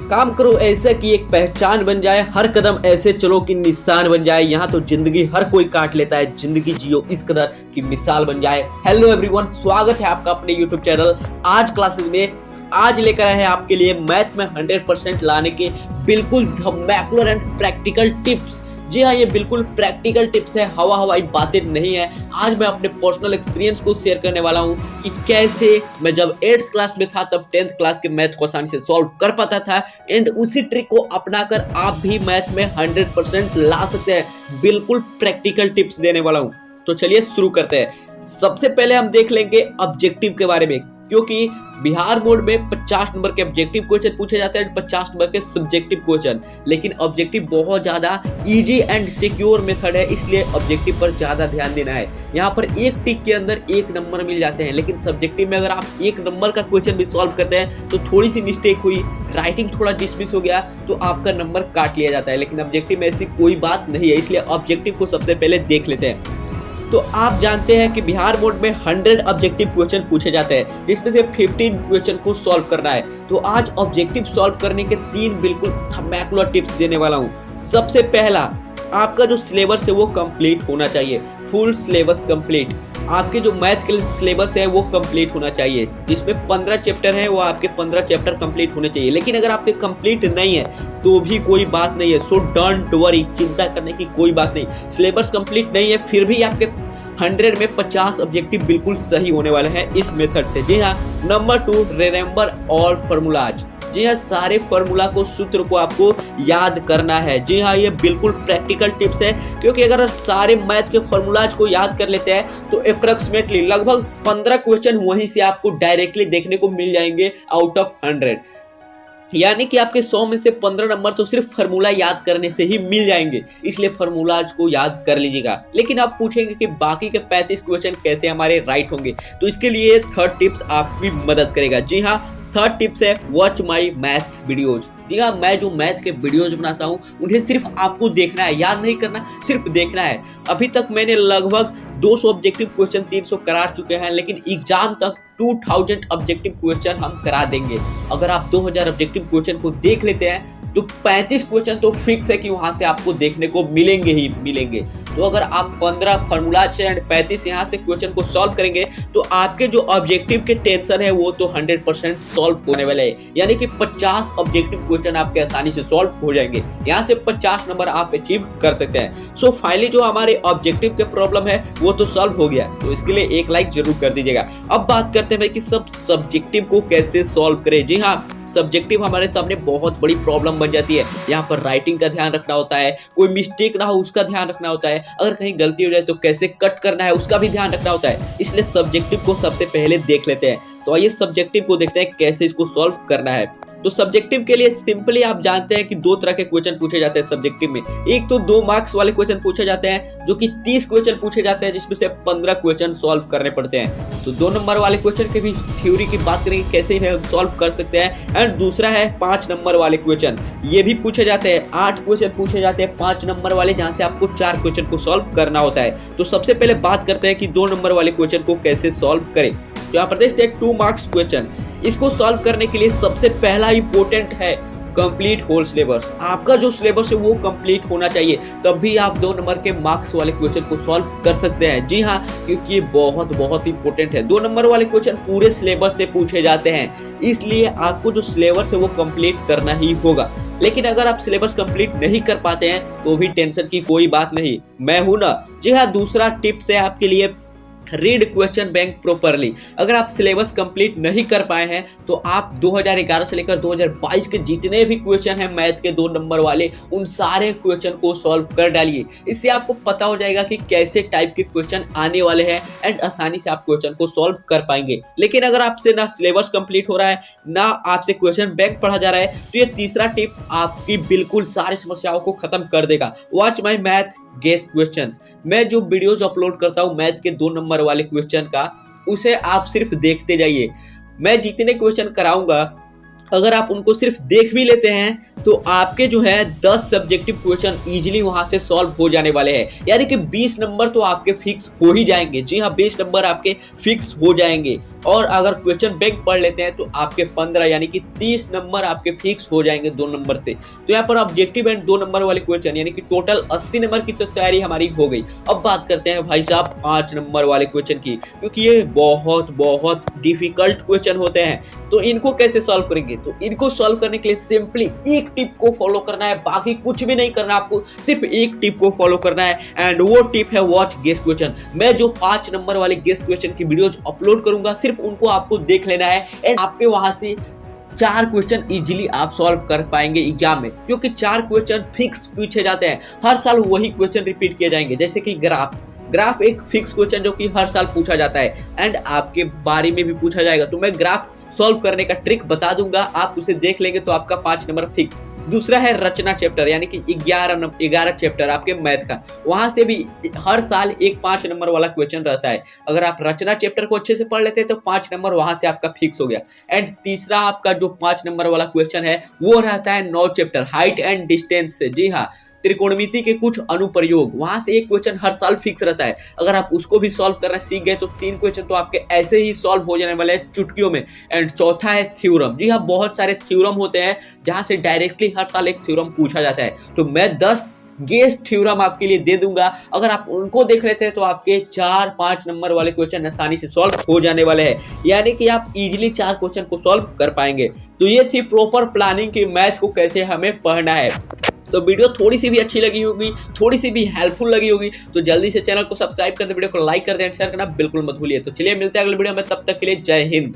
काम करो ऐसे कि एक पहचान बन जाए, हर कदम ऐसे चलो कि निशान बन जाए। यहाँ तो जिंदगी हर कोई काट लेता है, जिंदगी जियो इस कदर कि मिसाल बन जाए। हेलो एवरीवन, स्वागत है आपका अपने यूट्यूब चैनल आज क्लासेस में। आज लेकर आए हैं आपके लिए मैथ में 100% लाने के बिल्कुल धमाकेदार एंड प्रैक्टिकल टिप्स। जी हाँ, ये बिल्कुल प्रैक्टिकल टिप्स है, हवाई बातें नहीं है। आज मैं अपने पर्सनल एक्सपीरियंस को शेयर करने वाला हूँ कि कैसे मैं जब 8th क्लास में था तब 10th क्लास के मैथ को आसानी से सॉल्व कर पाता था, एंड उसी ट्रिक को अपनाकर आप भी मैथ में 100% ला सकते हैं। बिल्कुल प्रैक्टिकल टिप्स देने वाला हूँ, तो चलिए शुरू करते हैं। सबसे पहले हम देख लेंगे ऑब्जेक्टिव के बारे में, क्योंकि बिहार बोर्ड में 50 नंबर के ऑब्जेक्टिव क्वेश्चन पूछे जाते हैं, 50 नंबर के सब्जेक्टिव क्वेश्चन। लेकिन ऑब्जेक्टिव बहुत ज्यादा इजी एंड सिक्योर मेथड है, इसलिए ऑब्जेक्टिव पर ज्यादा ध्यान देना है। यहाँ पर एक टिक के अंदर 1 नंबर मिल जाते हैं, लेकिन सब्जेक्टिव में अगर आप 1 नंबर का क्वेश्चन भी सॉल्व करते हैं तो थोड़ी सी मिस्टेक हुई, राइटिंग थोड़ा डिसमिस हो गया तो आपका नंबर काट लिया जाता है। लेकिन ऑब्जेक्टिव में ऐसी कोई बात नहीं है, इसलिए ऑब्जेक्टिव को सबसे पहले देख लेते हैं। तो आप जानते हैं कि बिहार बोर्ड में 100 ऑब्जेक्टिव क्वेश्चन पूछे जाते हैं, जिसमें से 15 क्वेश्चन को सॉल्व करना है। तो आज ऑब्जेक्टिव सॉल्व करने के 3 बिल्कुल धमाकेदार टिप्स देने वाला हूं। सबसे पहला, आपका जो सिलेबस है वो कंप्लीट होना चाहिए, फुल सिलेबस कंप्लीट। आपके जो मैथ के सिलेबस है वो कंप्लीट होना चाहिए, जिसमें 15 चैप्टर है वो आपके 15 चैप्टर कंप्लीट होने चाहिए। लेकिन अगर आपके कंप्लीट नहीं है तो भी कोई बात नहीं है, सो डोंट वरी, चिंता करने की कोई बात नहीं। सिलेबस कंप्लीट नहीं है फिर भी आपके 100 में 50 ऑब्जेक्टिव बिल्कुल सही होने वाले हैं इस मेथड से। जी हाँ, नंबर 2, रिमेंबर ऑल फॉर्मूलाज। जी हाँ, सारे फॉर्मूला को, सूत्र को आपको याद करना है। जी हाँ, ये बिल्कुल प्रैक्टिकल टिप्स है, क्योंकि अगर सारे मैथ के फॉर्मूलाज को याद कर लेते हैं तो अप्रोक्सीमेटली लगभग 15 क्वेश्चन वहीं से आपको डायरेक्टली देखने को मिल जाएंगे आउट ऑफ 100। यानी कि आपके 100 में से 15 नंबर तो सिर्फ फार्मूला याद करने से ही मिल जाएंगे, इसलिए फार्मूलाज को याद कर लीजिएगा। लेकिन आप पूछेंगे कि बाकी के 35 क्वेश्चन कैसे हमारे राइट होंगे, तो इसके लिए थर्ड टिप्स आपकी मदद करेगा। जी हाँ, थर्ड टिप्स है वॉच माई मैथ्स वीडियोज। जी हाँ, मैं जो मैथ के वीडियोज बनाता हूँ उन्हें सिर्फ आपको देखना है, याद नहीं करना, सिर्फ देखना है। अभी तक मैंने लगभग 200 ऑब्जेक्टिव क्वेश्चन 300 करा चुके हैं, लेकिन एग्जाम तक 2000 ऑब्जेक्टिव क्वेश्चन हम करा देंगे। अगर आप 2000 ऑब्जेक्टिव क्वेश्चन को देख लेते हैं तो 35 क्वेश्चन तो फिक्स है कि वहां से आपको देखने को मिलेंगे ही मिलेंगे। तो अगर आप 15 फार्मूला से 35 यहाँ से क्वेश्चन को सॉल्व करेंगे तो आपके जो ऑब्जेक्टिव के टेंशन है वो तो 100% सॉल्व होने वाले हैं। यानी कि 50 ऑब्जेक्टिव क्वेश्चन आपके आसानी से सॉल्व हो जाएंगे, यहाँ से 50 नंबर आप अचीव कर सकते हैं। सो फाइनली जो हमारे ऑब्जेक्टिव के प्रॉब्लम है वो तो सॉल्व हो गया, तो इसके लिए एक लाइक जरूर कर दीजिएगा। अब बात करते हैं कि सब सब्जेक्टिव को कैसे सॉल्व करें। जी हाँ, सब्जेक्टिव हमारे सामने बहुत बड़ी प्रॉब्लम बन जाती है। यहाँ पर राइटिंग का ध्यान रखना होता है, कोई मिस्टेक ना हो उसका ध्यान रखना होता है, अगर कहीं गलती हो जाए तो कैसे कट करना है उसका भी ध्यान रखना होता है। इसलिए सब्जेक्टिव को सबसे पहले देख लेते हैं। तो आइए सब्जेक्टिव को देखते हैं कैसे इसको सॉल्व करना है। तो सब्जेक्टिव के लिए सिंपली आप जानते हैं कि 2 तरह के क्वेश्चन पूछे जाते हैं सब्जेक्टिव में। एक तो 2 मार्क्स वाले क्वेश्चन पूछे जाते हैं, जो कि 30 क्वेश्चन पूछे जाते हैं, जिसमें से 15 क्वेश्चन सॉल्व करने पड़ते हैं। तो 2 नंबर वाले क्वेश्चन के भी थ्योरी की बात करेंगे कैसे इन्हें सॉल्व कर सकते हैं। एंड दूसरा है 5 नंबर वाले क्वेश्चन, ये भी पूछे जाते हैं। 8 क्वेश्चन पूछे जाते हैं 5 नंबर वाले, जहां से आपको 4 क्वेश्चन को सॉल्व करना होता है। तो सबसे पहले बात करते हैं कि 2 नंबर वाले क्वेश्चन को कैसे सॉल्व करें। तो यहाँ पर देखते हैं 2 मार्क्स क्वेश्चन, इसको सॉल्व करने के लिए सबसे पहला इंपॉर्टेंट है कंप्लीट होल सिलेबस। आपका जो सिलेबस है वो कंप्लीट होना चाहिए, तब भी आप 2 नंबर के मार्क्स वाले क्वेश्चन को सॉल्व कर सकते हैं। जी हाँ, क्योंकि ये बहुत इंपॉर्टेंट है। 2 नंबर वाले क्वेश्चन पूरे सिलेबस से पूछे जाते हैं, इसलिए आपको जो सिलेबस है वो कंप्लीट करना ही होगा। लेकिन अगर आप सिलेबस कंप्लीट नहीं कर पाते हैं तो भी टेंशन की कोई बात नहीं, मैं हूं ना। जी हाँ, दूसरा टिप्स है आपके लिए, रीड क्वेश्चन बैंक प्रॉपरली। अगर आप सिलेबस कंप्लीट नहीं कर पाए हैं तो आप 2011 से लेकर 2022 के जितने भी क्वेश्चन हैं मैथ के 2 नंबर वाले, उन सारे क्वेश्चन को सॉल्व कर डालिए। इससे आपको पता हो जाएगा कि कैसे टाइप के क्वेश्चन आने वाले हैं, एंड आसानी से आप क्वेश्चन को सॉल्व कर पाएंगे। लेकिन अगर आपसे ना सिलेबस कंप्लीट हो रहा है, ना आपसे क्वेश्चन बैंक पढ़ा जा रहा है, तो ये तीसरा टिप आपकी बिल्कुल सारी समस्याओं को खत्म कर देगा। Watch my math guess questions. मैं जो वीडियोज अपलोड करता हूँ मैथ के 2 नंबर वाले क्वेश्चन का, उसे आप सिर्फ देखते जाइए। मैं जितने क्वेश्चन कराऊंगा अगर आप उनको सिर्फ देख भी लेते हैं तो आपके जो है 10 सब्जेक्टिव क्वेश्चन इजीली वहां से सॉल्व हो जाने वाले हैं। यानी कि 20 नंबर तो आपके फिक्स हो ही जाएंगे। जी हाँ, 20 नंबर आपके फिक्स हो जाएंगे। और अगर क्वेश्चन बैंक पढ़ लेते हैं तो आपके 15 यानी कि 30 नंबर आपके फिक्स हो जाएंगे 2 नंबर से। तो यहाँ पर ऑब्जेक्टिव एंड 2 नंबर वाले क्वेश्चन यानी कि टोटल 80 नंबर की तो तैयारी हमारी हो गई। अब बात करते हैं भाई साहब 5 नंबर वाले क्वेश्चन की, क्योंकि ये बहुत डिफिकल्ट क्वेश्चन होते हैं। तो इनको कैसे सॉल्व करेंगे? तो इनको सॉल्व करने के लिए सिंपली एक टिप को फॉलो करना है, बाकी कुछ भी नहीं करना, आपको सिर्फ एक टिप को फॉलो करना है एंड वो टिप है वॉच गेस क्वेश्चन। मैं जो 5 नंबर वाले गेस क्वेश्चन की वीडियोज अपलोड करूंगा सिर्फ उनको आपको देख लेना है एंड आपके वहां से 4 क्वेश्चन इजीली आप सॉल्व कर पाएंगे एग्जाम में, क्योंकि 4 क्वेश्चन फिक्स पूछे जाते हैं। हर साल वही क्वेश्चन रिपीट किए जाएंगे, जैसे कि ग्राफ एक फिक्स क्वेश्चन जो कि हर साल पूछा जाता है एंड आपके बारे में भी पूछा जाएगा। तो मैं ग्राफ सॉल्व करने का ट्रिक बता दूंगा, आप उसे देख लेंगे तो आपका 5 नंबर फिक्स। दूसरा है रचना चैप्टर यानी कि 11 चैप्टर आपके मैथ का, वहां से भी हर साल एक 5 नंबर वाला क्वेश्चन रहता है। अगर आप रचना चैप्टर को अच्छे से पढ़ लेते हैं तो 5 नंबर वहां से आपका फिक्स हो गया। एंड तीसरा आपका जो 5 नंबर वाला क्वेश्चन है वो रहता है 9 चैप्टर हाइट एंड डिस्टेंस से। जी हाँ, त्रिकोणमिति के कुछ अनुप्रयोग, वहां से एक क्वेश्चन हर साल फिक्स रहता है। अगर आप उसको भी सॉल्व करना सीख गए तो 3 क्वेश्चन तो आपके ऐसे ही सॉल्व हो जाने वाले हैं चुटकियों में। एंड चौथा है थ्योरम। जी हाँ, बहुत सारे थ्योरम होते हैं जहां से डायरेक्टली हर साल एक थ्योरम पूछा जाता है। तो मैं 10 गेस थ्योरम आपके लिए दे दूंगा, अगर आप उनको देख लेते हैं तो आपके 4-5 नंबर वाले क्वेश्चन आसानी से सॉल्व हो जाने वाले हैं, यानी कि आप इजीली 4 क्वेश्चन को सॉल्व कर पाएंगे। तो ये थी प्रॉपर प्लानिंग की मैथ को कैसे हमें पढ़ना है। तो वीडियो थोड़ी सी भी अच्छी लगी होगी, थोड़ी सी भी हेल्पफुल लगी होगी तो जल्दी से चैनल को सब्सक्राइब कर दे, वीडियो को लाइक कर दे एंड शेयर करना बिल्कुल मत भूलिए। तो चलिए मिलते हैं अगले वीडियो में, तब तक के लिए जय हिंद।